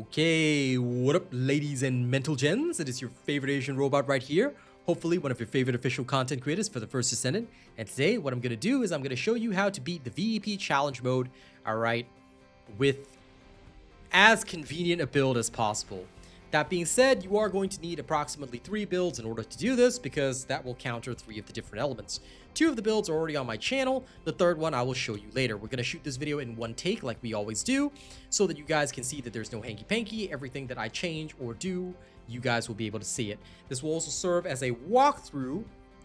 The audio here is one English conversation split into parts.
Okay, what up ladies and mental gens? It is your favorite Asian robot right here. Hopefully one of your favorite official content creators for the First Descendant. And today what I'm going to do is I'm going to show you how to beat the VEP challenge mode, alright, with as convenient a build as possible. That being said, you are going to need approximately 3 builds in order to do this because that will counter 3 of the different elements. 2 of the builds are already on my channel. The third one I will show you later. We're going to shoot this video in one take like we always do so that you guys can see that there's no hanky-panky. Everything that I change or do, you guys will be able to see it. This will also serve as a walkthrough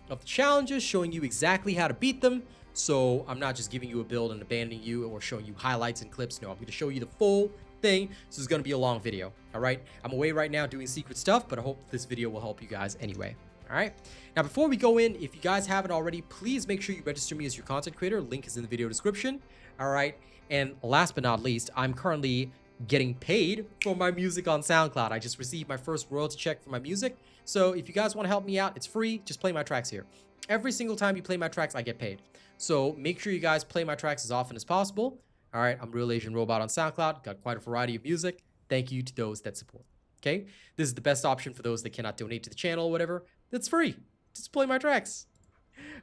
of the challenges, showing you exactly how to beat them. So I'm not just giving you a build and abandoning you or showing you highlights and clips. No, I'm going to show you the full thing. So it's going to be a long video. All right. I'm away right now doing secret stuff, but I hope this video will help you guys anyway. All right. Now, before we go in, if you guys haven't already, please make sure you register me as your content creator. Link is in the video description. All right. And last but not least, I'm currently getting paid for my music on SoundCloud. I just received my first royalty check for my music. So if you guys want to help me out, it's free. Just play my tracks here. Every single time you play my tracks, I get paid. So make sure you guys play my tracks as often as possible. All right, I'm RealAsianRobot on SoundCloud. Got quite a variety of music. Thank you to those that support. Okay, this is the best option for those that cannot donate to the channel or whatever. It's free. Just play my tracks.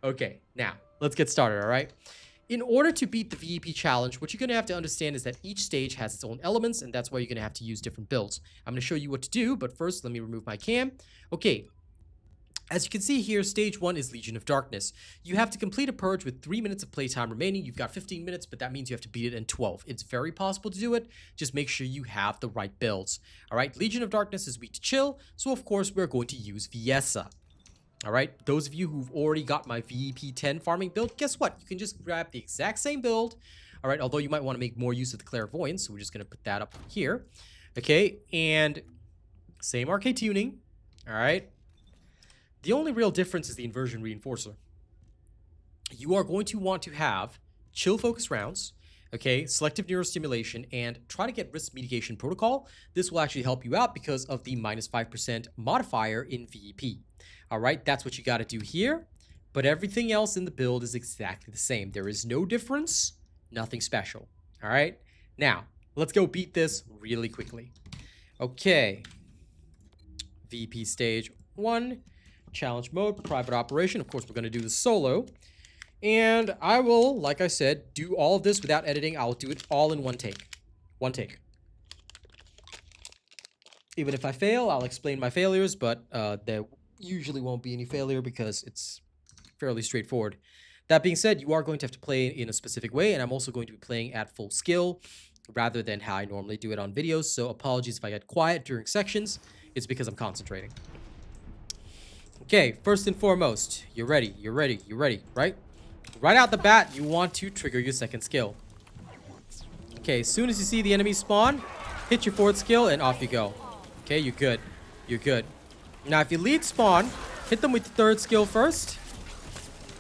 Okay, now let's get started. All right. In order to beat the VEP challenge, what you're going to have to understand is that each stage has its own elements, and that's why you're going to have to use different builds. I'm going to show you what to do, but first, let me remove my cam. Okay. As you can see here, stage 1 is Legion of Darkness. You have to complete a purge with 3 minutes of playtime remaining. You've got 15 minutes, but that means you have to beat it in 12. It's very possible to do it. Just make sure you have the right builds. All right, Legion of Darkness is weak to chill, so of course we're going to use Viessa. All right, those of you who've already got my VEP 10 farming build, guess what? You can just grab the exact same build. All right, although you might want to make more use of the Clairvoyance, so we're just going to put that up here. Okay, and same arcade tuning. All right. The only real difference is the inversion reinforcer. You are going to want to have chill focus rounds, okay, selective neurostimulation, and try to get risk mitigation protocol. This will actually help you out because of the -5% modifier in VEP. All right, that's what you got to do here. But everything else in the build is exactly the same. There is no difference, nothing special. All right, now let's go beat this really quickly. Okay, VEP stage 1. Challenge mode, private operation. Of course, we're going to do this solo. And I will, like I said, do all of this without editing. I'll do it all in one take. One take. Even if I fail, I'll explain my failures, but there usually won't be any failure because it's fairly straightforward. That being said, you are going to have to play in a specific way, and I'm also going to be playing at full skill rather than how I normally do it on videos. So apologies if I get quiet during sections. It's because I'm concentrating. Okay, first and foremost, you're ready, right? Right out the bat, you want to trigger your second skill. Okay, as soon as you see the enemy spawn, hit your fourth skill and off you go. Okay, you're good. You're good. Now, if you lead spawn, hit them with the third skill first,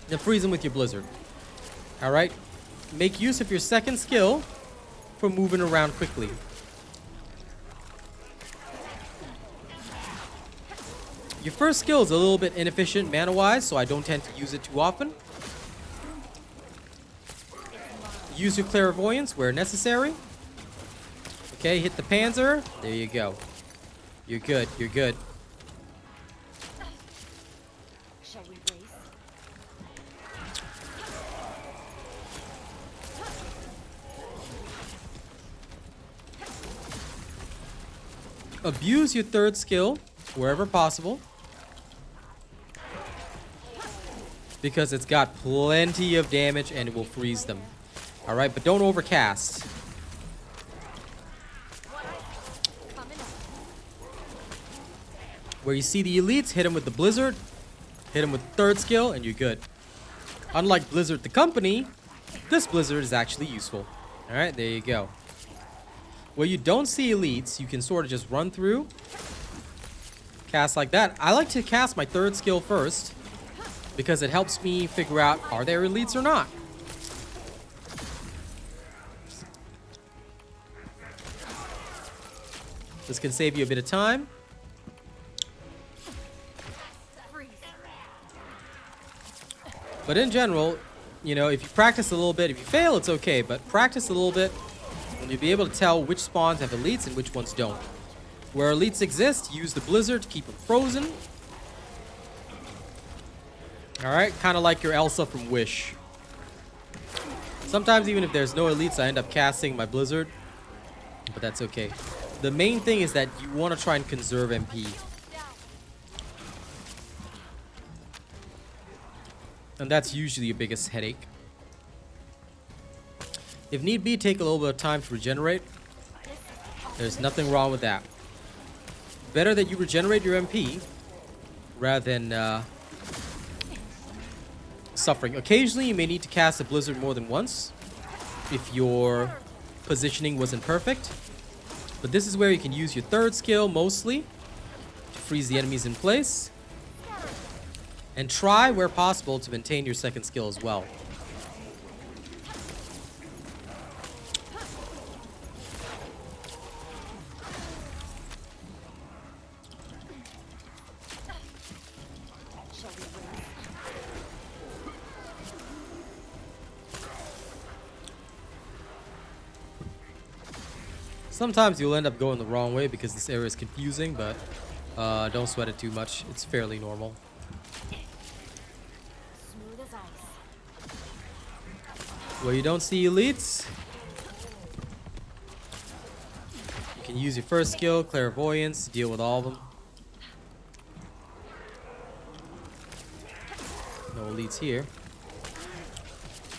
then freeze them with your blizzard. All right? Make use of your second skill for moving around quickly. Your first skill is a little bit inefficient mana-wise, so I don't tend to use it too often. Use your Clairvoyance where necessary. Okay, hit the Panzer. There you go. You're good, you're good. Shall we race? Abuse your third skill wherever possible, because it's got plenty of damage and it will freeze them. All right, but don't overcast. Where you see the elites, hit them with the blizzard, hit them with the third skill, and you're good. Unlike Blizzard the company, this blizzard is actually useful. All right, there you go. Where you don't see elites, you can sort of just run through, cast like that. I like to cast my third skill first because it helps me figure out, are there elites or not? This can save you a bit of time. But in general, you know, if you practice a little bit, if you fail, it's okay, but practice a little bit, You'll be able to tell which spawns have elites and which ones don't. Where elites exist, use the blizzard to keep them frozen. Alright, kind of like your Elsa from Wish. Sometimes even if there's no elites, I end up casting my blizzard. But that's okay. The main thing is that you want to try and conserve MP. And that's usually your biggest headache. If need be, take a little bit of time to regenerate. There's nothing wrong with that. Better that you regenerate your MP rather than suffering. Occasionally, you may need to cast a blizzard more than once if your positioning wasn't perfect. But this is where you can use your third skill mostly to freeze the enemies in place. And try, where possible, to maintain your second skill as well. Sometimes you'll end up going the wrong way because this area is confusing, but don't sweat it too much. It's fairly normal. Smooth as ice. Where you don't see elites, you can use your first skill, Clairvoyance, to deal with all of them. No elites here.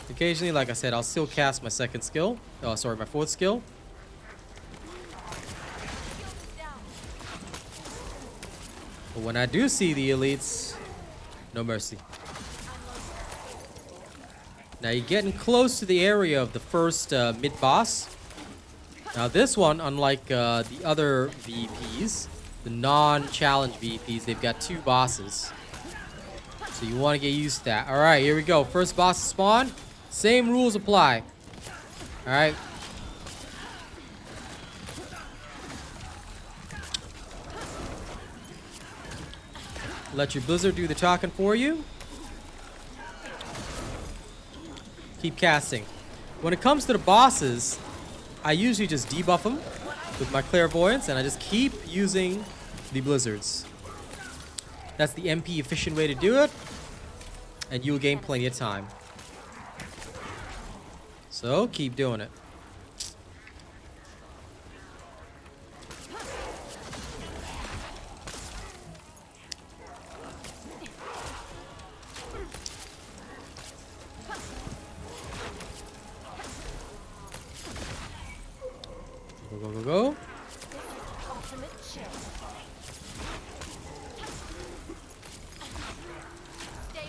Occasionally, like I said, I'll still cast my second skill. Oh, sorry, my fourth skill. But when I do see the elites, no mercy. Now you're getting close to the area of the first mid-boss. Now this one, unlike the other VEPs, the non-challenge VEPs, they've got 2 bosses. So you want to get used to that. Alright, here we go. First boss to spawn. Same rules apply. Alright. Let your blizzard do the talking for you. Keep casting. When it comes to the bosses, I usually just debuff them with my clairvoyance, and I just keep using the blizzards. That's the MP efficient way to do it, and you'll gain plenty of time. So keep doing it. Go. Ultimate chill. Stay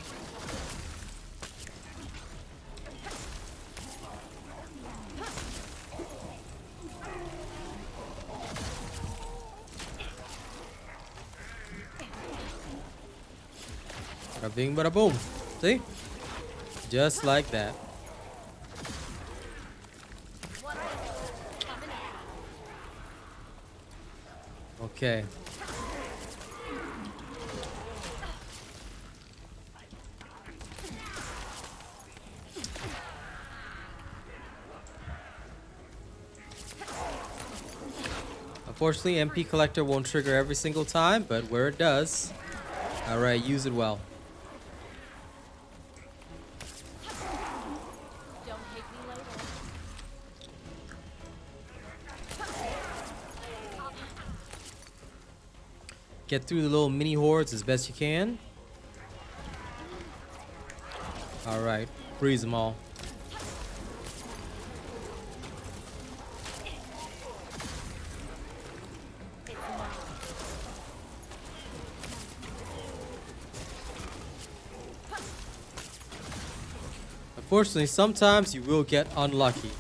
Bada bing, bada boom. See? Just like that. Okay. Unfortunately, MP Collector won't trigger every single time, but where it does, alright, use it well. Don't hate me later. Get through the little mini hordes as best you can. Alright, freeze them all. Unfortunately, sometimes you will get unlucky.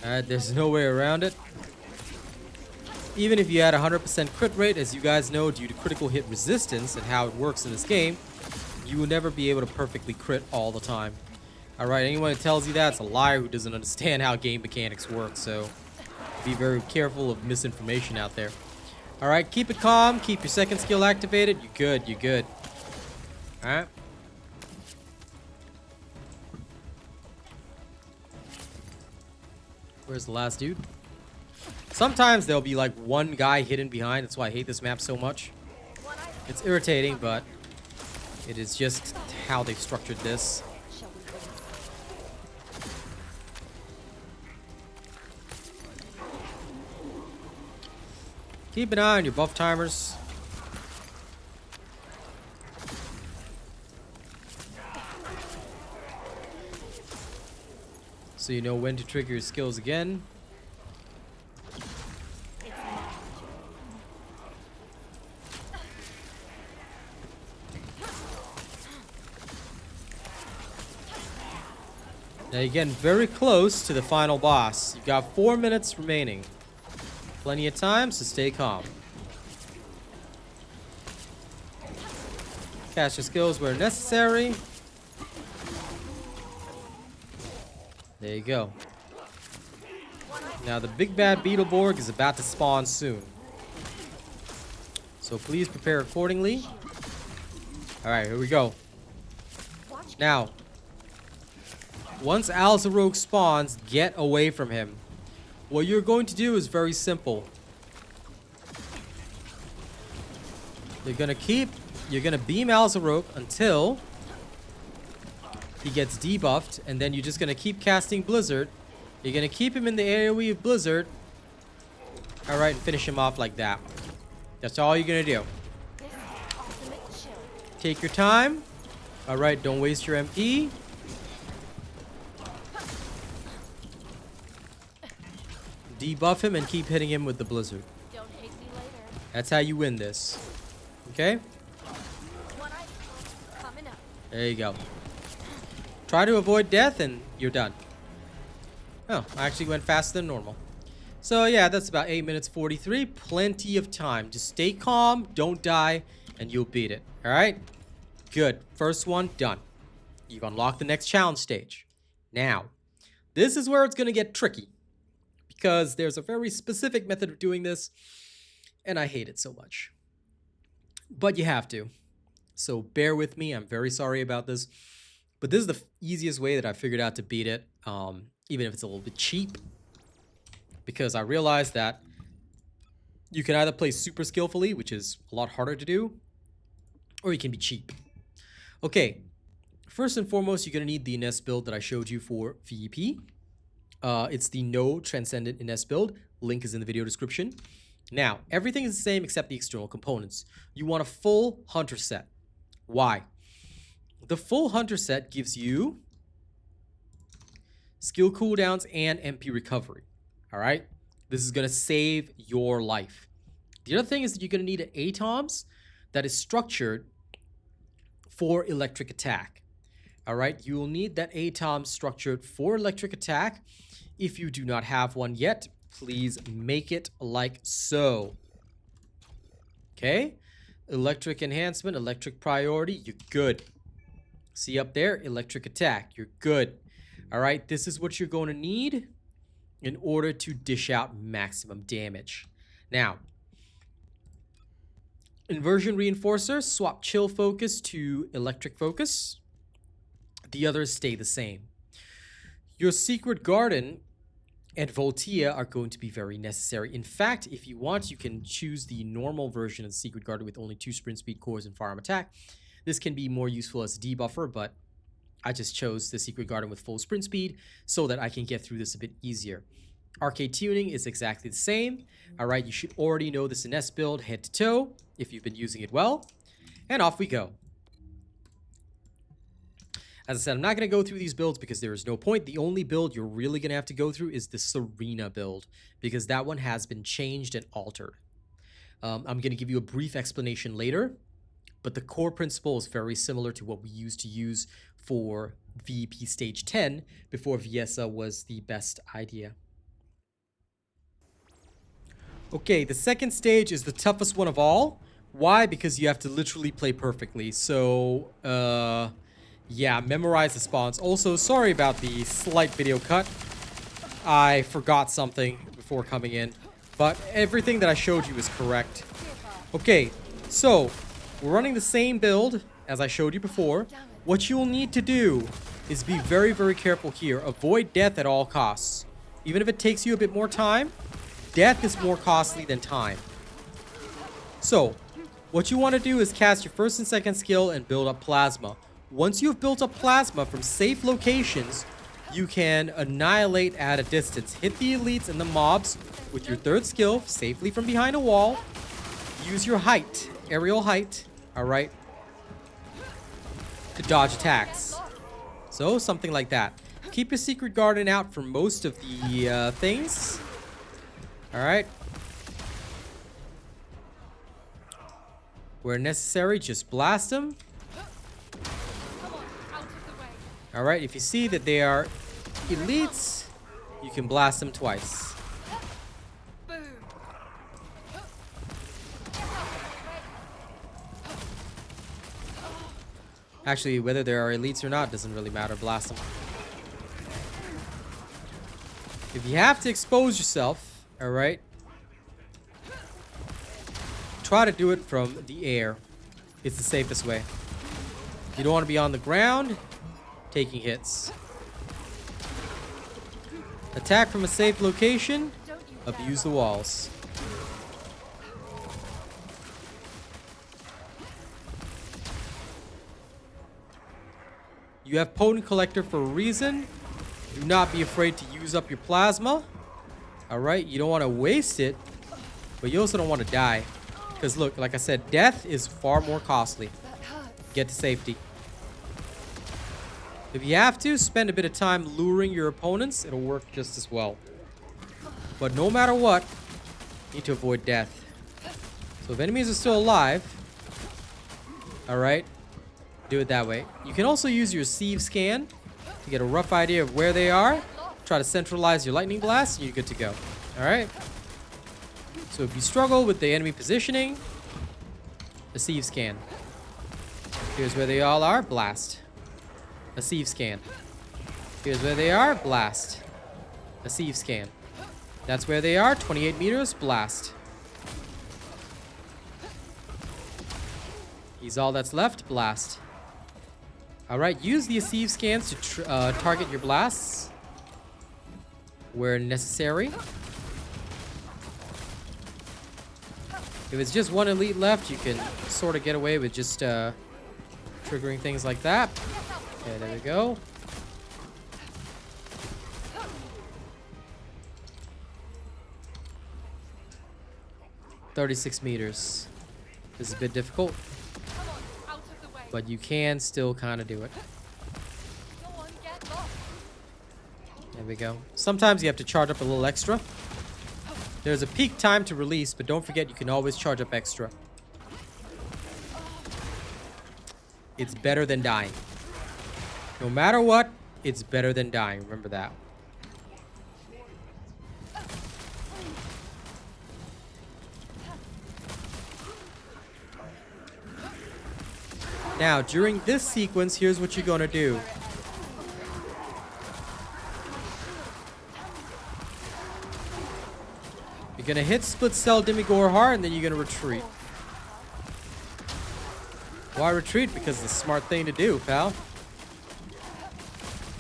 Alright, there's no way around it. Even if you had 100% crit rate, as you guys know, due to critical hit resistance and how it works in this game, you will never be able to perfectly crit all the time. Alright, anyone who tells you that's a liar who doesn't understand how game mechanics work, so be very careful of misinformation out there. Alright, keep it calm, keep your second skill activated. You're good, you're good. Alright. Where's the last dude? Sometimes there'll be like one guy hidden behind. That's why I hate this map so much. It's irritating, but it is just how they've structured this. Shall we race? Keep an eye on your buff timers. So you know when to trigger your skills again. It's mine. Now you're getting very close to the final boss. You've got 4 minutes remaining. Plenty of time, so stay calm. Cast your skills where necessary. There you go. Now the big bad Beetleborg is about to spawn soon. So please prepare accordingly. Alright, here we go. Now, once Alzarogue spawns, get away from him. What you're going to do is very simple. You're gonna beam Alzarogue until he gets debuffed, and then you're just gonna keep casting Blizzard. You're gonna keep him in the AoE of Blizzard. Alright, and finish him off like that. That's all you're gonna do. This is the ultimate chill. Take your time. Alright, don't waste your MP. Debuff him and keep hitting him with the Blizzard. Don't hate me later. That's how you win this. Okay? One ice coming up. There you go. Try to avoid death and you're done. Oh, I actually went faster than normal. So yeah, that's about 8 minutes 43. Plenty of time. Just stay calm, don't die, and you'll beat it. Alright? Good. First one, done. You've unlocked the next challenge stage. Now, this is where it's going to get tricky. Because there's a very specific method of doing this, and I hate it so much. But you have to. So bear with me. I'm very sorry about this. But this is the easiest way that I figured out to beat it, even if it's a little bit cheap. Because I realized that you can either play super skillfully, which is a lot harder to do, or you can be cheap. Okay, first and foremost, you're going to need the Ines build that I showed you for VEP. It's the No Transcendent Ines build. Link is in the video description. Now, everything is the same except the external components. You want a full Hunter set. Why? The full Hunter set gives you skill cooldowns and MP recovery. Alright? This is going to save your life. The other thing is that you're going to need an ATOMS that is structured for electric attack. Alright? You will need that ATOM structured for electric attack. If you do not have one yet, please make it like so. Okay? Electric enhancement, electric priority, you're good. See up there? Electric attack, you're good. Alright, this is what you're going to need in order to dish out maximum damage. Now, inversion reinforcer, swap chill focus to electric focus. The others stay the same. Your secret garden and Voltia are going to be very necessary. In fact, if you want, you can choose the normal version of the secret garden with only 2 sprint speed cores and firearm attack. This can be more useful as a debuffer, but I just chose the secret garden with full sprint speed so that I can get through this a bit easier. Arcade tuning is exactly the same. Alright, you should already know this Ines build head to toe if you've been using it well. And off we go. As I said, I'm not going to go through these builds because there is no point. The only build you're really going to have to go through is the Serena build, because that one has been changed and altered. I'm going to give you a brief explanation later, but the core principle is very similar to what we used to use for VEP Stage 10 before Viessa was the best idea. Okay, the second stage is the toughest one of all. Why? Because you have to literally play perfectly. So, yeah, memorize the spawns. Also, sorry about the slight video cut. I forgot something before coming in, but everything that I showed you is correct. Okay, so we're running the same build as I showed you before. What you'll need to do is be very, very careful here. Avoid death at all costs. Even if it takes you a bit more time, death is more costly than time. So, what you want to do is cast your first and second skill and build up plasma. Once you've built up plasma from safe locations, you can annihilate at a distance. Hit the elites and the mobs with your third skill safely from behind a wall. Use your height, aerial height, alright, to dodge attacks. So, something like that. Keep your secret garden out for most of the things. Alright. Where necessary, just blast them. Alright, if you see that they are elites, you can blast them twice. Actually, whether there are elites or not doesn't really matter. Blast them. If you have to expose yourself, alright, try to do it from the air. It's the safest way. You don't want to be on the ground taking hits. Attack from a safe location. Abuse the walls. You have Potent Collector for a reason. Do not be afraid to use up your plasma. Alright, you don't want to waste it, but you also don't want to die. Because look, like I said, death is far more costly. Get to safety. If you have to, spend a bit of time luring your opponents. It'll work just as well. But no matter what, you need to avoid death. So if enemies are still alive, alright, do it that way. You can also use your sieve scan to get a rough idea of where they are. Try to centralize your lightning blast and you're good to go. Alright? So if you struggle with the enemy positioning, a sieve scan. Here's where they all are, blast. A sieve scan. Here's where they are, blast. A sieve scan. That's where they are, 28 meters, blast. He's all that's left, blast. Alright, use the sieve scans to target your blasts where necessary. If it's just one elite left, you can sort of get away with just triggering things like that. Okay, there we go. "36 meters. This is a bit difficult, but you can still kind of do it. There we go. Sometimes you have to charge up a little extra. There's a peak time to release, but don't forget you can always charge up extra. It's better than dying. No matter what, it's better than dying. Remember that. Now, during this sequence, here's what you're going to do. You're going to hit Split Cell Demigore hard, and then you're going to retreat. Why retreat? Because it's the smart thing to do, pal.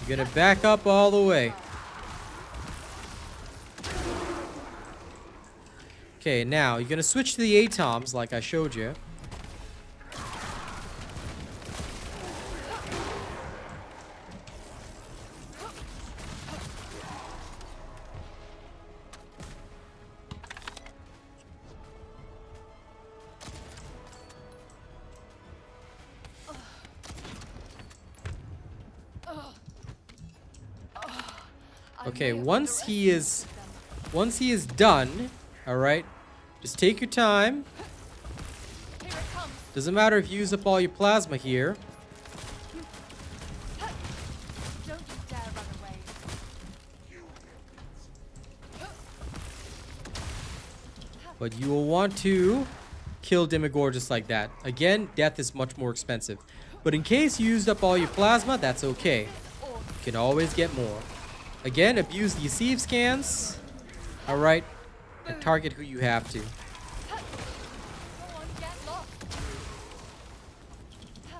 You're going to back up all the way. Okay, now, you're going to switch to the ATOMs like I showed you. Okay, once he is done, all right, just take your time. Doesn't matter if you use up all your plasma here. Don't you dare run away. But you will want to kill Demigore just like that. Again, death is much more expensive. But in case you used up all your plasma, that's okay. You can always get more. Again, abuse the sieve scans. Alright. And target who you have to.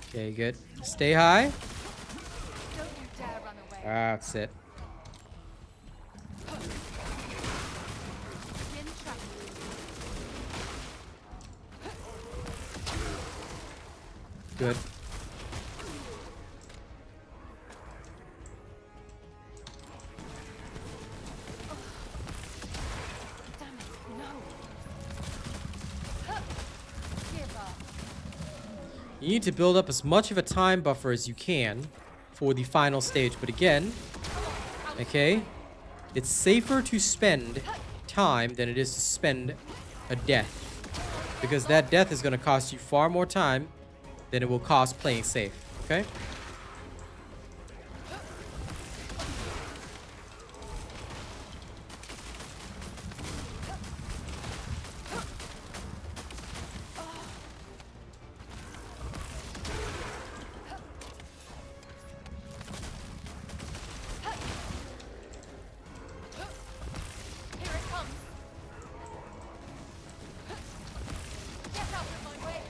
Okay, good. Stay high. Don't you dare run away. That's it. Good. Damn it, no. Give up. You need to build up as much of a time buffer as you can for the final stage. But again, okay, it's safer to spend time than it is to spend a death. Because that death is going to cost you far more time than it will cost playing safe. Okay? Here it comes. Get out of my way.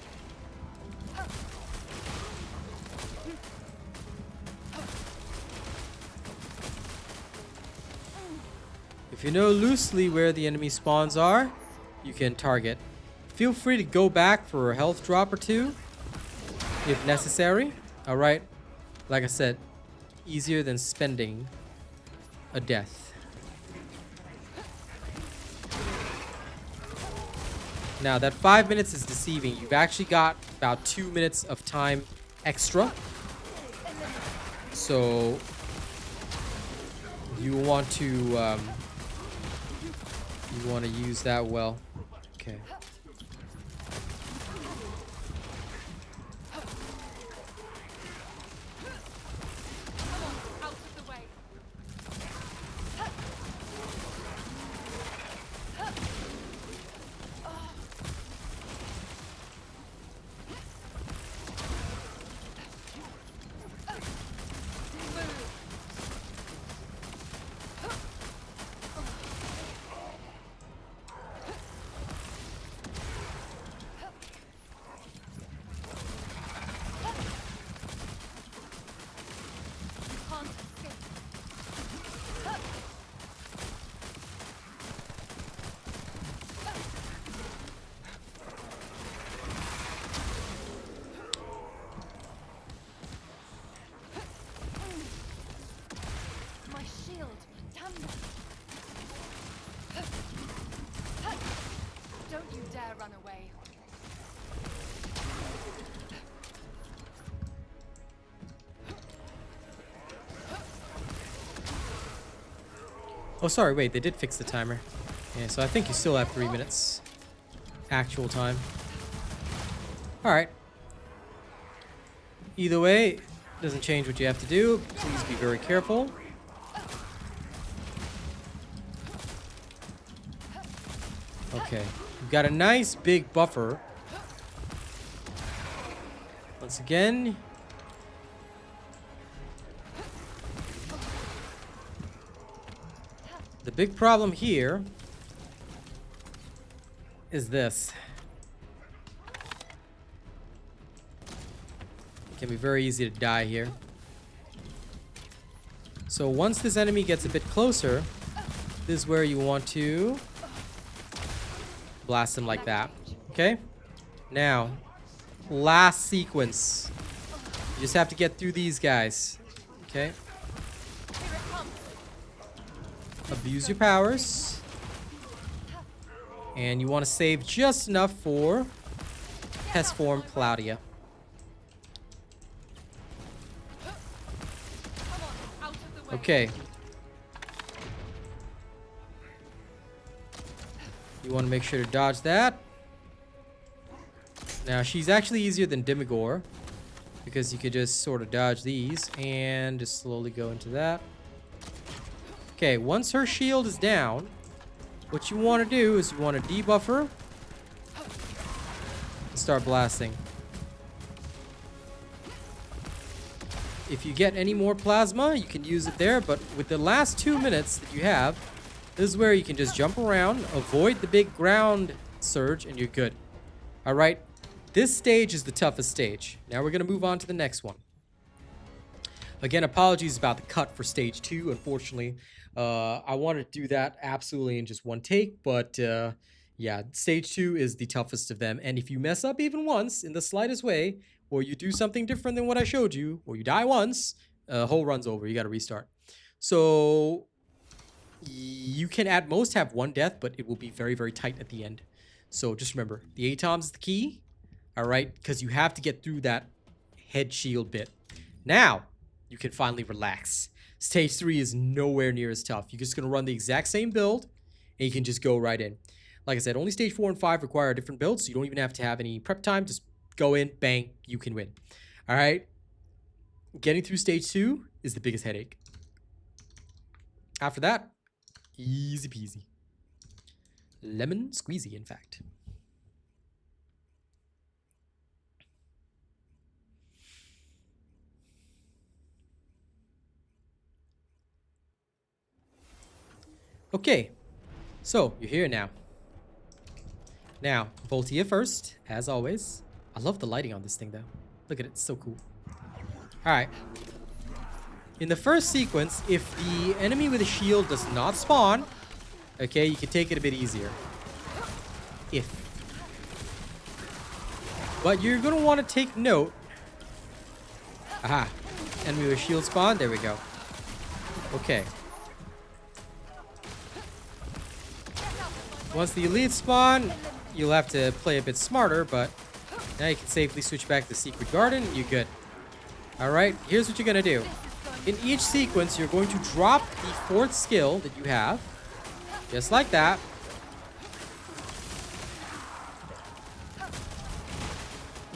If you know loosely where the enemy spawns are, you can target. Feel free to go back for a health drop or two if necessary. Alright, like I said, easier than spending a death. Now that 5 minutes is deceiving. You've actually got about 2 minutes of time extra. So you want to use that well. Okay. Out of the way. Can't escape. My shield. Damn it. Don't you dare run away. Oh, sorry, wait, they did fix the timer. Yeah, so I think you still have 3 minutes. Actual time. Alright. Either way, doesn't change what you have to do. Please be very careful. Okay. You've got a nice big buffer. Once again. The big problem here is this. It can be very easy to die here. So once this enemy gets a bit closer, this is where you want to blast him like that. Okay? Now, last sequence. You just have to get through these guys. Okay? Here it comes. Abuse your powers. And you want to save just enough for Pest Form Claudia. Come on, out of the way. Okay. You want to make sure to dodge that. Now, she's actually easier than Demigore, because you could just sort of dodge these and just slowly go into that. Okay, once her shield is down, what you want to do is you want to debuff her and start blasting. If you get any more plasma, you can use it there, but with the last 2 minutes that you have, this is where you can just jump around, avoid the big ground surge, and you're good. Alright, this stage is the toughest stage. Now we're going to move on to the next one. Again, apologies about the cut for stage 2, unfortunately. I wanted to do that absolutely in just one take, but yeah, stage 2 is the toughest of them. And if you mess up even once, in the slightest way, or you do something different than what I showed you, or you die once, whole run's over. You got to restart. So you can at most have one death, but it will be very, very tight at the end. So just remember, the ATOMs is the key, all right? Because you have to get through that head shield bit. Now, you can finally relax. Stage 3 is nowhere near as tough. You're just going to run the exact same build, and you can just go right in. Like I said, only stage 4 and 5 require a different build, so you don't even have to have any prep time. Just go in, bang, you can win. All right? Getting through stage 2 is the biggest headache. After that, easy peasy. Lemon squeezy, in fact. Okay, so you're here now. Now, Voltia first, as always. I love the lighting on this thing, though. Look at it, it's so cool. Alright. In the first sequence, if the enemy with a shield does not spawn, okay, you can take it a bit easier. If. But you're going to want to take note. Aha. Enemy with a shield spawn, there we go. Okay. Once the elites spawn, you'll have to play a bit smarter, but now you can safely switch back to the secret garden. You're good. Alright, here's what you're going to do. In each sequence, you're going to drop the 4th skill that you have. Just like that.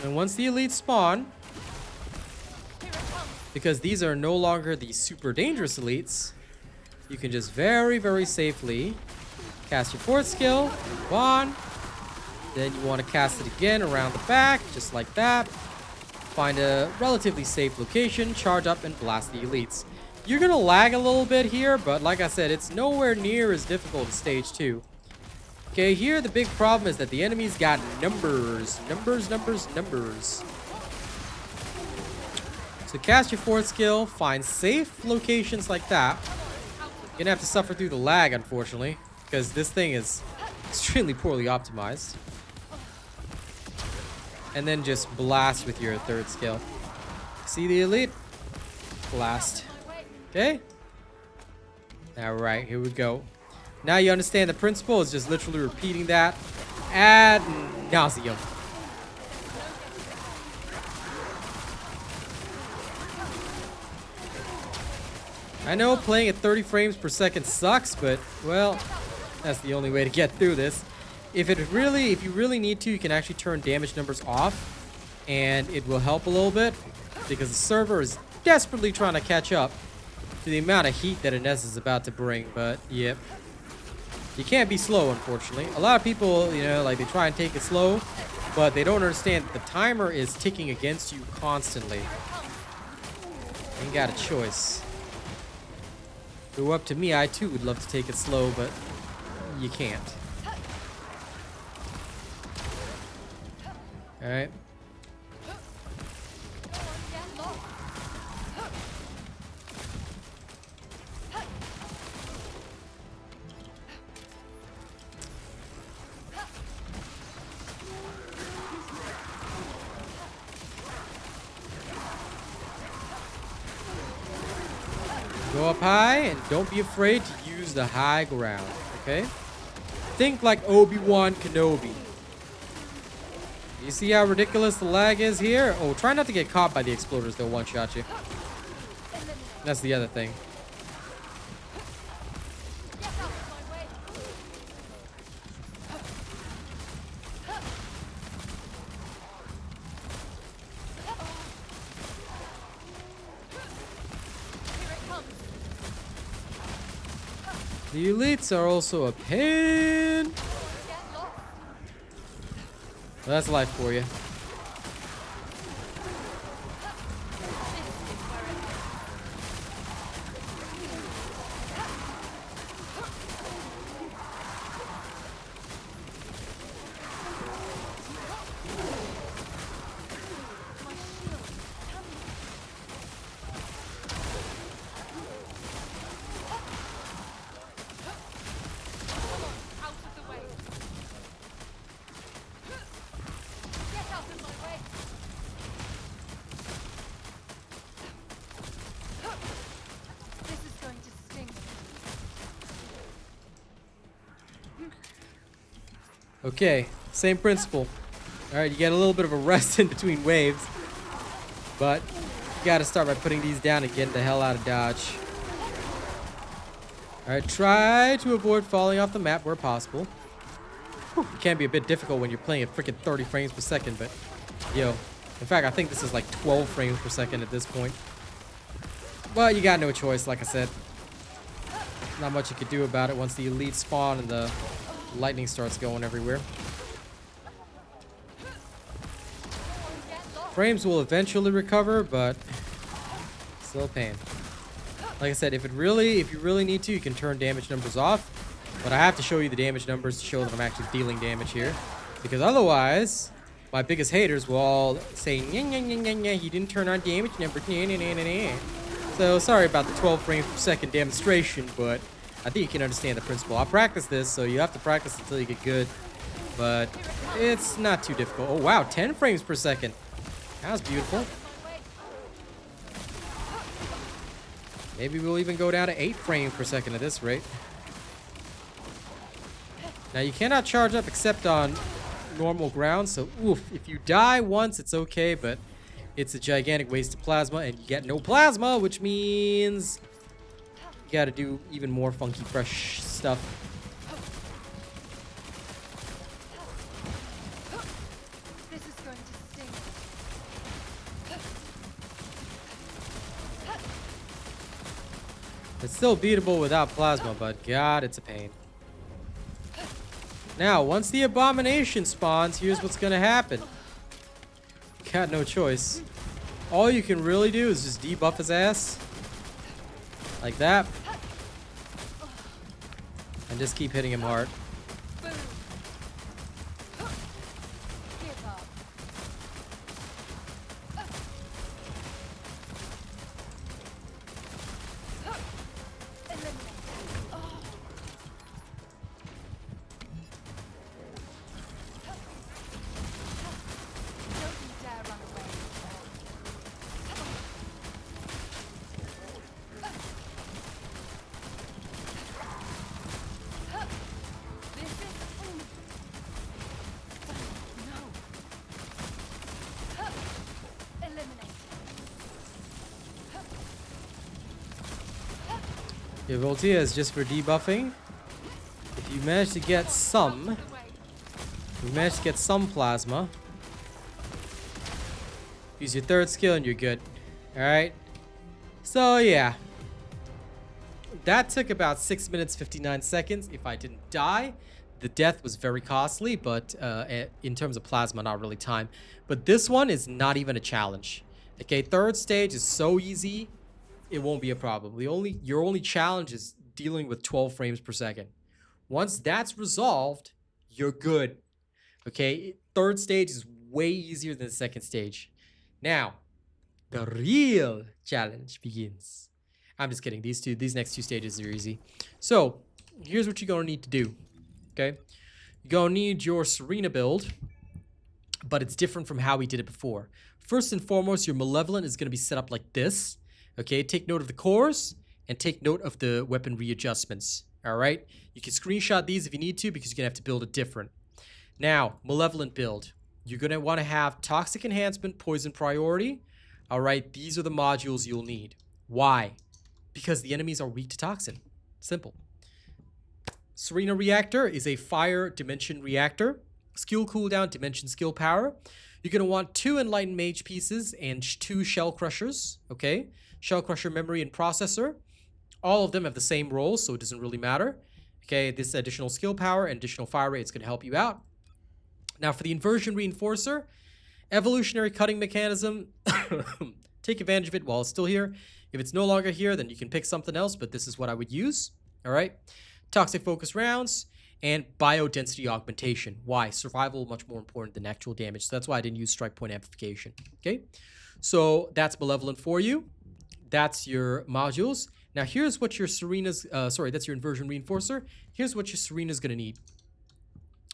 And once the elites spawn, because these are no longer the super dangerous elites, you can just very, very safely cast your 4th skill, move on. Then you want to cast it again around the back, just like that. Find a relatively safe location, charge up, and blast the elites. You're going to lag a little bit here, but like I said, it's nowhere near as difficult as stage 2. Okay, here the big problem is that the enemy's got numbers. Numbers. So cast your 4th skill, find safe locations like that. You're going to have to suffer through the lag, unfortunately, because this thing is extremely poorly optimized. And then just blast with your 3rd skill. See the elite? Blast. Okay? Alright, here we go. Now you understand the principle is just literally repeating that ad nauseum. I know playing at 30 frames per second sucks, but, well, that's the only way to get through this. If you really need to, you can actually turn damage numbers off, and it will help a little bit, because the server is desperately trying to catch up to the amount of heat that Ines is about to bring, but, yep. You can't be slow, unfortunately. A lot of people, you know, like, they try and take it slow, but they don't understand that the timer is ticking against you constantly. Ain't got a choice. If it were up to me, I too would love to take it slow, but you can't. Alright. Go up high and don't be afraid to use the high ground, okay? Think like Obi-Wan Kenobi. You see how ridiculous the lag is here? Oh, try not to get caught by the exploders. They'll one-shot you. That's the other thing. The elites are also a pain. Well, that's life for you. Okay, same principle. Alright, you get a little bit of a rest in between waves. But you gotta start by putting these down and getting the hell out of dodge. Alright, try to avoid falling off the map where possible. It can be a bit difficult when you're playing at freaking 30 frames per second, but yo. In fact, I think this is like 12 frames per second at this point. But you got no choice, like I said. Not much you could do about it once the elite spawn and the lightning starts going everywhere. Frames will eventually recover, but still pain. Like I said, if you really need to, you can turn damage numbers off. But I have to show you the damage numbers to show that I'm actually dealing damage here. Because otherwise, my biggest haters will all say, you didn't turn on damage numbers. So sorry about the 12 frames per second demonstration, but I think you can understand the principle. I practice this, so you have to practice until you get good. But it's not too difficult. Oh wow, 10 frames per second. That was beautiful. Maybe we'll even go down to 8 frames per second at this rate. Now you cannot charge up except on normal ground, so oof, if you die once it's okay, but it's a gigantic waste of plasma and you get no plasma, which means you gotta do even more funky fresh stuff. This is going to sting. It's still beatable without plasma, but god, it's a pain. Now, once the abomination spawns, here's what's gonna happen. Got no choice. All you can really do is just debuff his ass. Like that. And just keep hitting him hard. Boom. Give up. Eliminate. Oh. Don't you dare run away. This is no. Eliminate. Your Voltia is just for debuffing. If you manage to get some, Away. you manage to get some plasma. Use your third skill and you're good. Alright. So yeah. That took about 6 minutes 59 seconds. If I didn't die, the death was very costly, but in terms of plasma, not really time. But this one is not even a challenge. Okay, third stage is so easy, it won't be a problem. Your only challenge is dealing with 12 frames per second. Once that's resolved, you're good. Okay, third stage is way easier than the second stage. Now, the real challenge begins. I'm just kidding. These next two stages are easy. So, here's what you're gonna need to do. Okay? You're gonna need your Serena build, but it's different from how we did it before. First and foremost, your Malevolent is gonna be set up like this. Okay, take note of the cores and take note of the weapon readjustments. Alright? You can screenshot these if you need to because you're gonna have to build it different. Now, Malevolent build. You're gonna want to have Toxic Enhancement, Poison Priority. Alright, these are the modules you'll need. Why? Because the enemies are weak to Toxin. Simple. Serena Reactor is a Fire Dimension Reactor. Skill cooldown, Dimension Skill Power. You're going to want 2 Enlightened Mage pieces and 2 Shell Crushers. Okay? Shell Crusher Memory and Processor. All of them have the same roles, so it doesn't really matter. Okay, this additional skill power and additional fire rate is going to help you out. Now for the Inversion Reinforcer, Evolutionary Cutting Mechanism. Take advantage of it while it's still here. If it's no longer here, then you can pick something else, but this is what I would use. Alright? Toxic Focus Rounds and Biodensity Augmentation. Why? Survival much more important than actual damage. So that's why I didn't use Strike Point Amplification. Okay? So that's Malevolent for you. That's your modules. Now here's what your Serena's, that's your Inversion Reinforcer. Here's what your Serena's gonna need.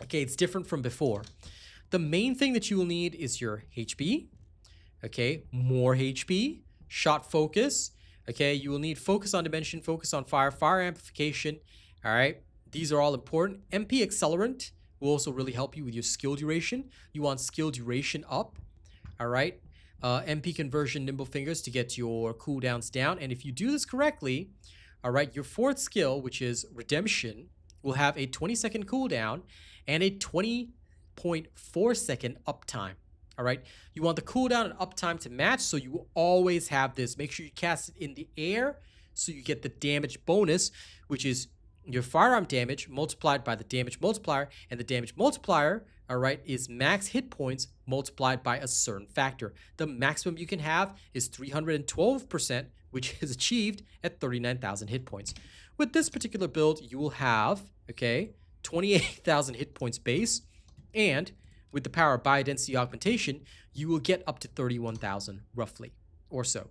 Okay, it's different from before. The main thing that you will need is your HP. Okay, more HP. Shot focus. Okay, you will need focus on dimension, focus on fire, fire amplification. All right, these are all important. MP accelerant, will also really help you with your skill duration. You want skill duration up, all right? MP conversion, nimble fingers to get your cooldowns down. And if you do this correctly, all right, your fourth skill, which is redemption, will have a 20-second cooldown and a 20.4 second uptime. All right, you want the cooldown and uptime to match, so you will always have this. Make sure you cast it in the air so you get the damage bonus, which is your firearm damage multiplied by the damage multiplier, and the damage multiplier, all right, is max hit points multiplied by a certain factor. The maximum you can have is 312%, which is achieved at 39,000 hit points. With this particular build, you will have, okay, 28,000 hit points base, and with the power of biodensity augmentation, you will get up to 31,000 roughly or so.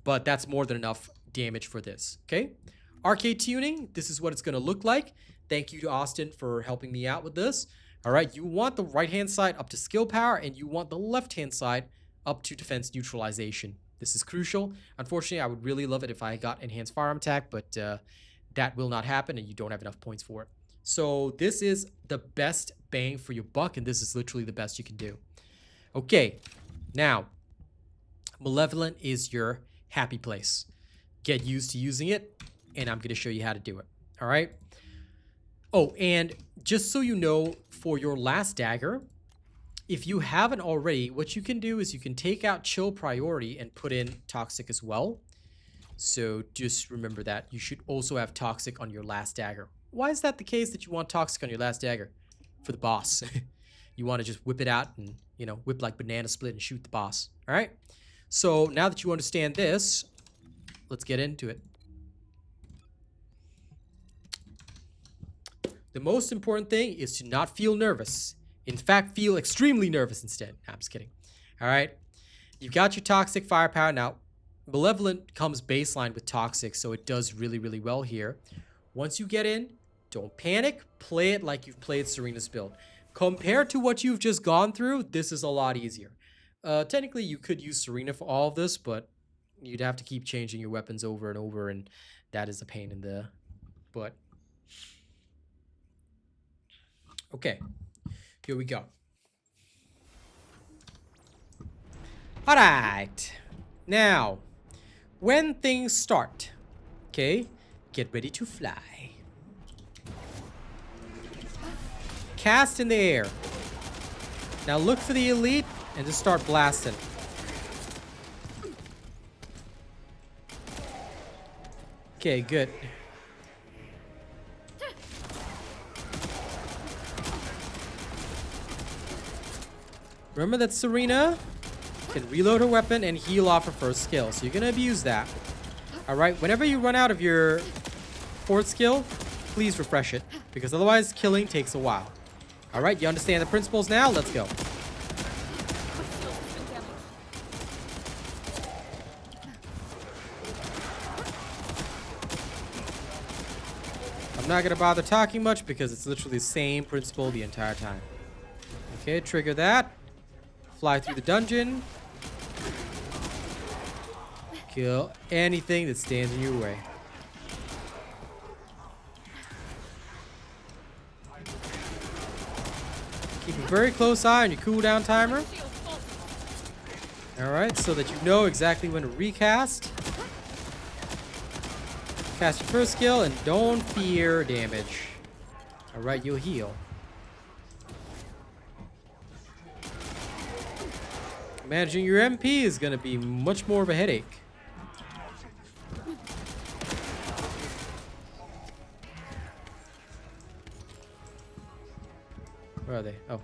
But that's more than enough damage for this, okay? Arcade tuning, this is what it's going to look like. Thank you to Austin for helping me out with this. All right, you want the right-hand side up to skill power, and you want the left-hand side up to defense neutralization. This is crucial. Unfortunately, I would really love it if I got enhanced firearm attack, but that will not happen, and you don't have enough points for it. So this is the best bang for your buck, and this is literally the best you can do. Okay, now, Malevolent is your happy place. Get used to using it, and I'm going to show you how to do it. All right? Oh, and just so you know, for your last dagger, if you haven't already, what you can do is you can take out Chill Priority and put in Toxic as well. So just remember that. You should also have Toxic on your last dagger. Why is that the case that you want Toxic on your last dagger? For the boss. You want to just whip it out and, you know, whip like banana split and shoot the boss. All right? So now that you understand this, let's get into it. The most important thing is to not feel nervous. In fact, feel extremely nervous instead. Nah, I'm just kidding. All right? You've got your Toxic firepower. Now, Malevolent comes baseline with Toxic, so it does really, really well here. Once you get in, don't panic. Play it like you've played Serena's build. Compared to what you've just gone through, this is a lot easier. Technically, you could use Serena for all of this, but you'd have to keep changing your weapons over and over, and that is a pain in the butt. Okay, here we go. All right. Now, when things start, okay, get ready to fly. Cast in the air. Now look for the elite and just start blasting. Okay, good. Remember that Serena can reload her weapon and heal off her first skill, so you're gonna abuse that. Alright, whenever you run out of your fourth skill, please refresh it, because otherwise killing takes a while. Alright, you understand the principles now? Let's go. I'm not gonna bother talking much because it's literally the same principle the entire time. Okay, trigger that. Fly through the dungeon. Kill anything that stands in your way. Keep a very close eye on your cooldown timer. Alright, so that you know exactly when to recast. Cast your first skill and don't fear damage. Alright, you'll heal. Managing your MP is going to be much more of a headache. Where are they? Oh.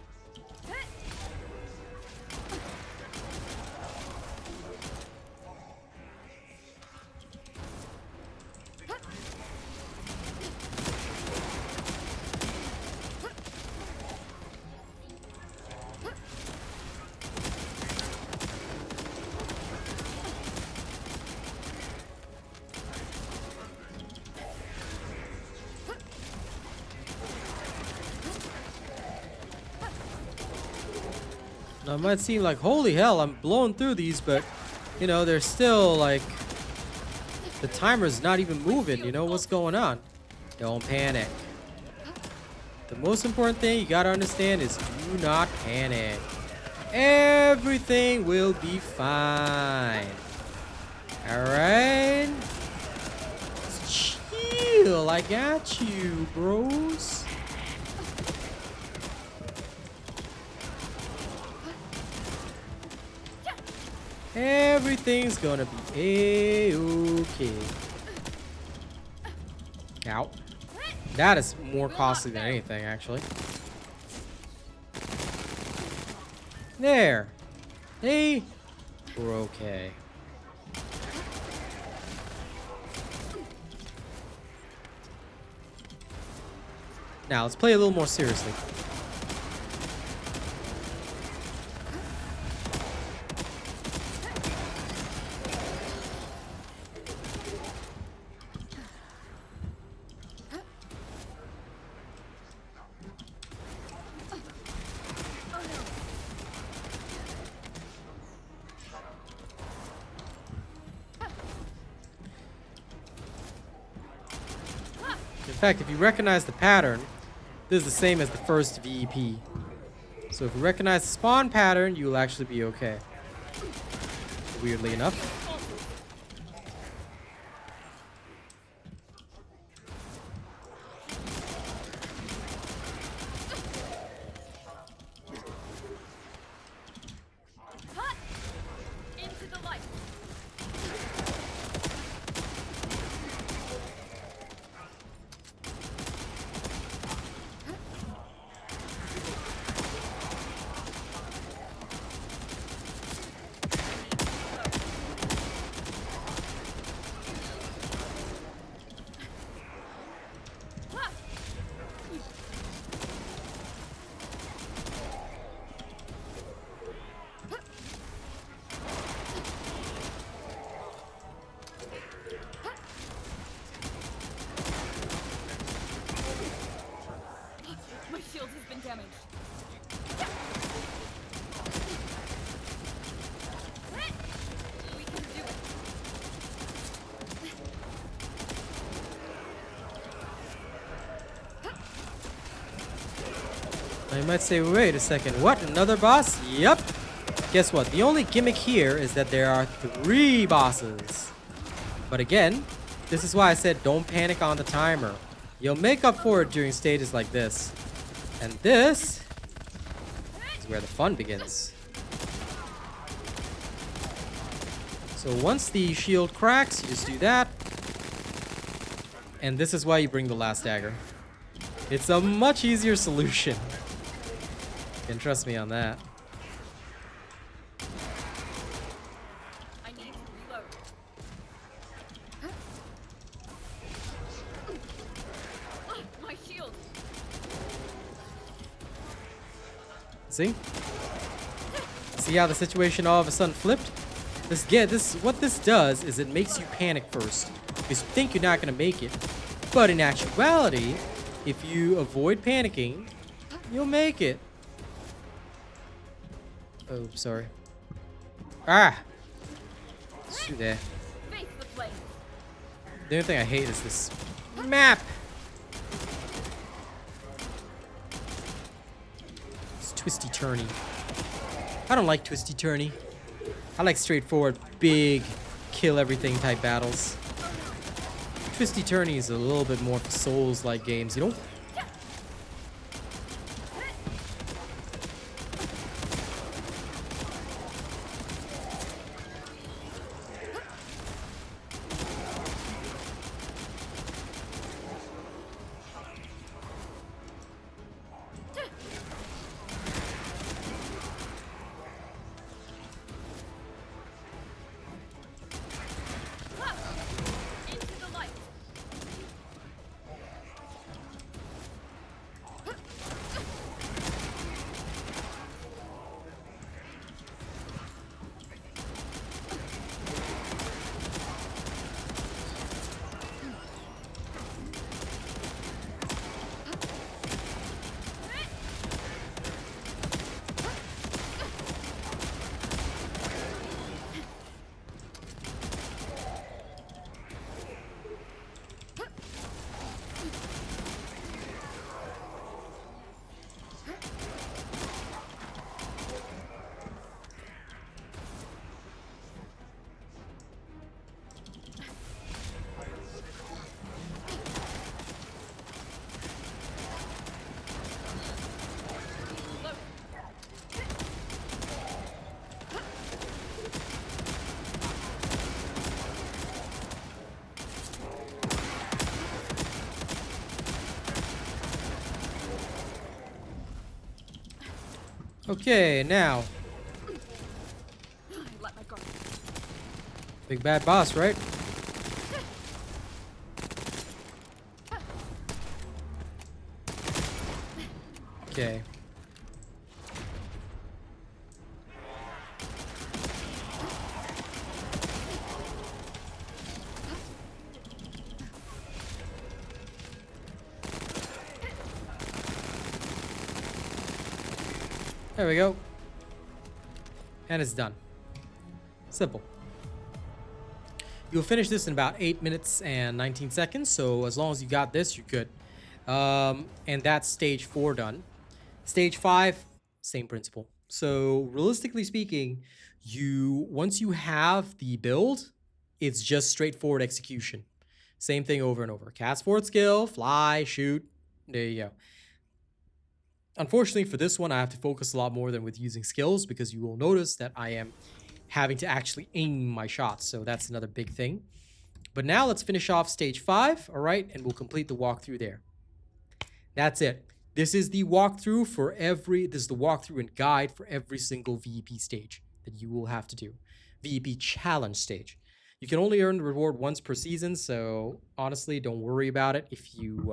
Now, it might seem like, holy hell, I'm blowing through these, but, you know, they're still, like, the timer's not even moving, you know, what's going on? Don't panic. The most important thing you gotta understand is do not panic. Everything will be fine. Alright? Chill, I got you, bros. Everything's gonna be a-okay. Ow. That is more costly than anything, actually. There. Hey. We're okay. Now, let's play a little more seriously. In fact, if you recognize the pattern, this is the same as the first VEP. So if you recognize the spawn pattern, you will actually be okay. Weirdly enough. Into the light. My shield has been damaged. We can do it. Now you might say, wait a second, what? Another boss? Yep. Guess what? The only gimmick here is that there are 3 bosses. But again, this is why I said don't panic on the timer. You'll make up for it during stages like this. And this is where the fun begins. So once the shield cracks, you just do that. And this is why you bring the last dagger. It's a much easier solution. You can trust me on that. I need to reload. My shield. See? See how the situation all of a sudden flipped? What this does is it makes you panic first. Because you think you're not gonna make it. But in actuality, if you avoid panicking, you'll make it. Oh, sorry. Ah! Shoot there. Face the flame. The only thing I hate is this map. It's twisty turny. I don't like twisty turny. I like straightforward, big, kill everything type battles. Twisty turny is a little bit more Souls-like games, you know? Into the light. Okay, now. I let my guard. Big bad boss, right? Okay. There we go. And it's done. Simple. You'll finish this in about 8 minutes and 19 seconds. So as long as you got this, you're good. And that's stage 4 done. Stage 5, same principle. So realistically speaking, once you have the build, it's just straightforward execution. Same thing over and over. Cast forward skill, fly, shoot. There you go. Unfortunately for this one, I have to focus a lot more than with using skills, because you will notice that I am having to actually aim my shots. So that's another big thing. But now let's finish off stage 5, all right? And we'll complete the walkthrough there. That's it. This is the walkthrough for this is the walkthrough and guide for every single VEP stage that you will have to do. VEP challenge stage. You can only earn the reward once per season, so honestly, don't worry about it if you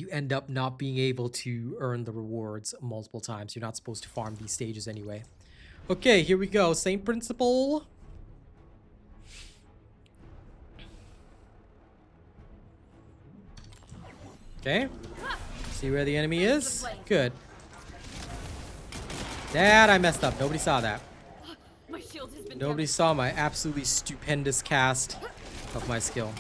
end up not being able to earn the rewards multiple times. You're not supposed to farm these stages anyway. Okay, here we go. Same principle. Okay. See where the enemy is? Good. That I messed up. Nobody saw that. My shield has been Nobody saw my absolutely stupendous cast of my skill.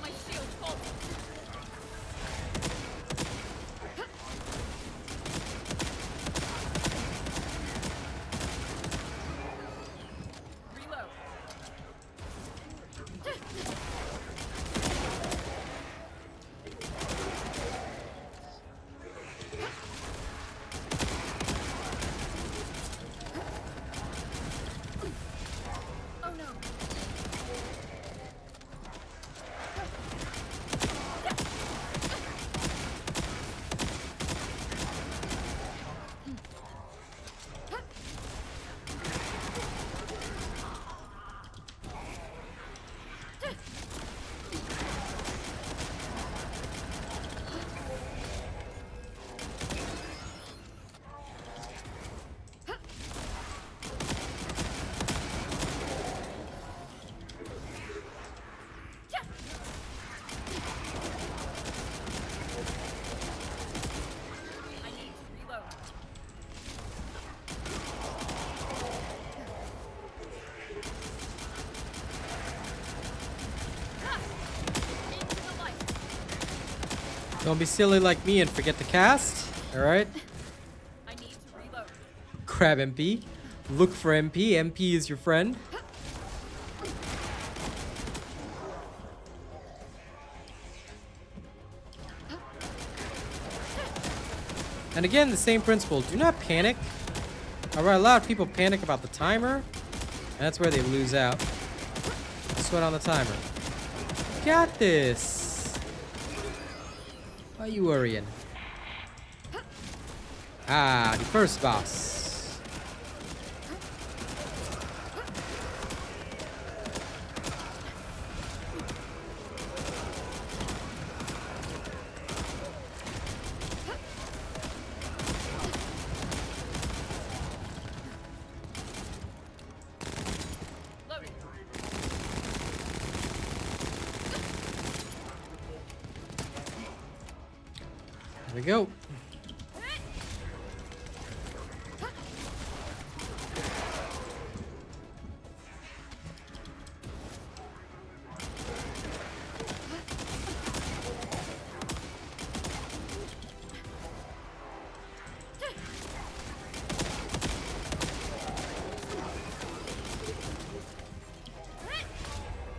My shield falls. Reload. Oh no. I need to reload. Into the light. Don't be silly like me and forget to cast. Alright? I need to reload. Grab MP. Look for MP. MP is your friend. And again, the same principle. Do not panic. Alright, a lot of people panic about the timer. And that's where they lose out. Sweat on the timer. Got this. Why are you worrying? Ah, the first boss. Loading. There we go.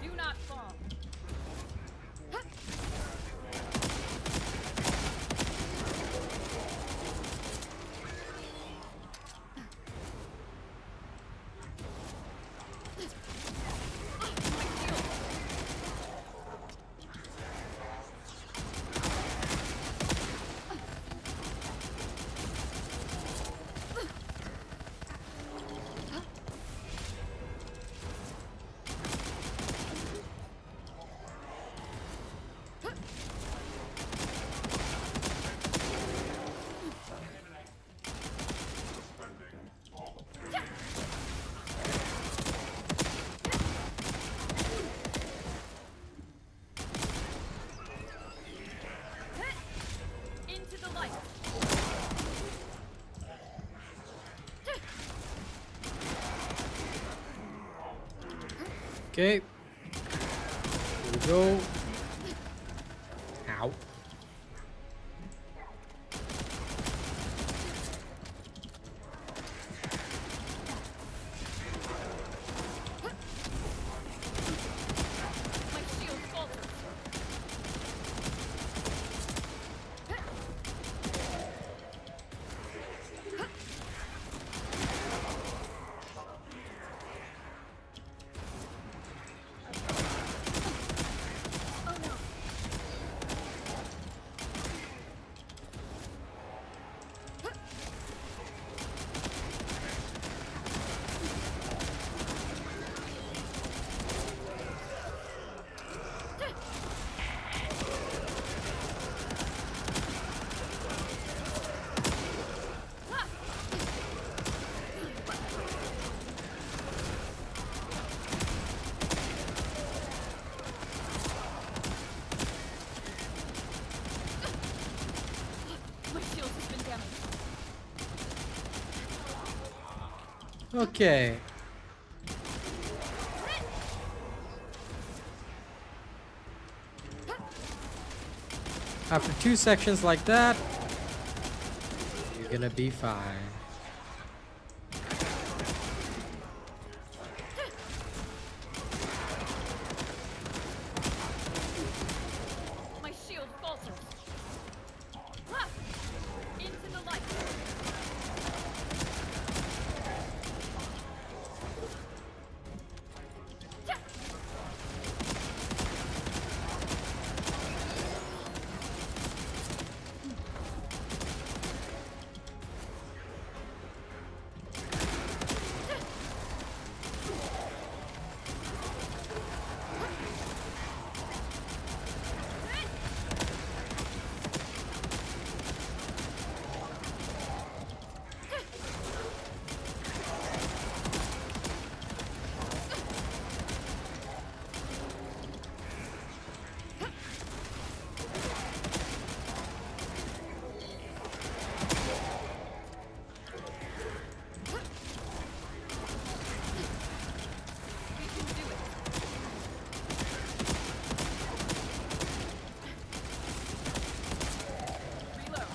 Do not fall. Okay. Here we go. Ow. My shield falters. Oh no. My shield has been damaged. Okay. After 2 sections like that, you're gonna be fine. My shield falters. Ah! Into the light. We can do it. Reload.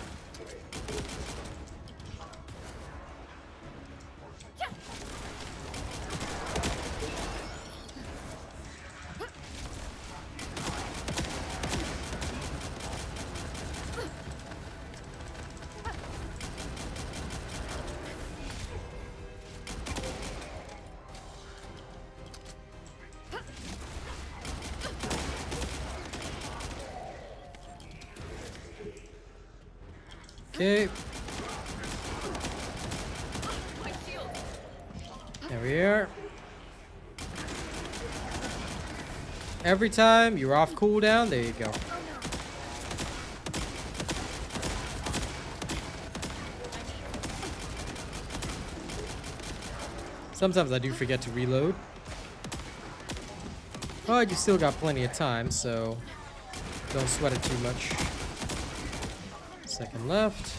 Okay, My shield. there we are. Every time you're off cooldown, there you go. Oh no. Sometimes I do forget to reload. But you still got plenty of time, so don't sweat it too much. Second left.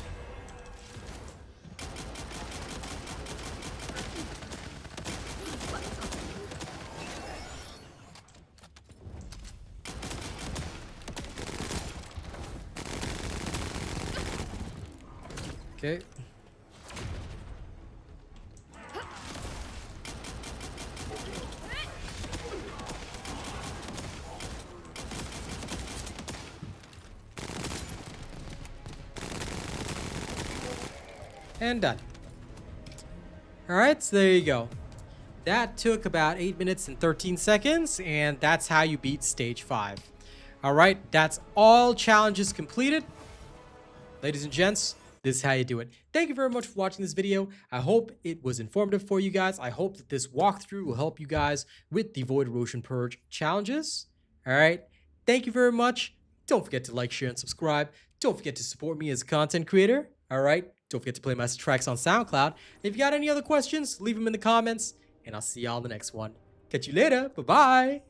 Okay. And done. Alright, so there you go. That took about 8 minutes and 13 seconds, and that's how you beat stage 5. Alright, that's all challenges completed. Ladies and gents, this is how you do it. Thank you very much for watching this video. I hope it was informative for you guys. I hope that this walkthrough will help you guys with the Void Erosion Purge challenges. Alright, thank you very much. Don't forget to like, share, and subscribe. Don't forget to support me as a content creator. Alright, don't forget to play my tracks on SoundCloud. If you got any other questions, leave them in the comments, and I'll see y'all in the next one. Catch you later. Bye-bye.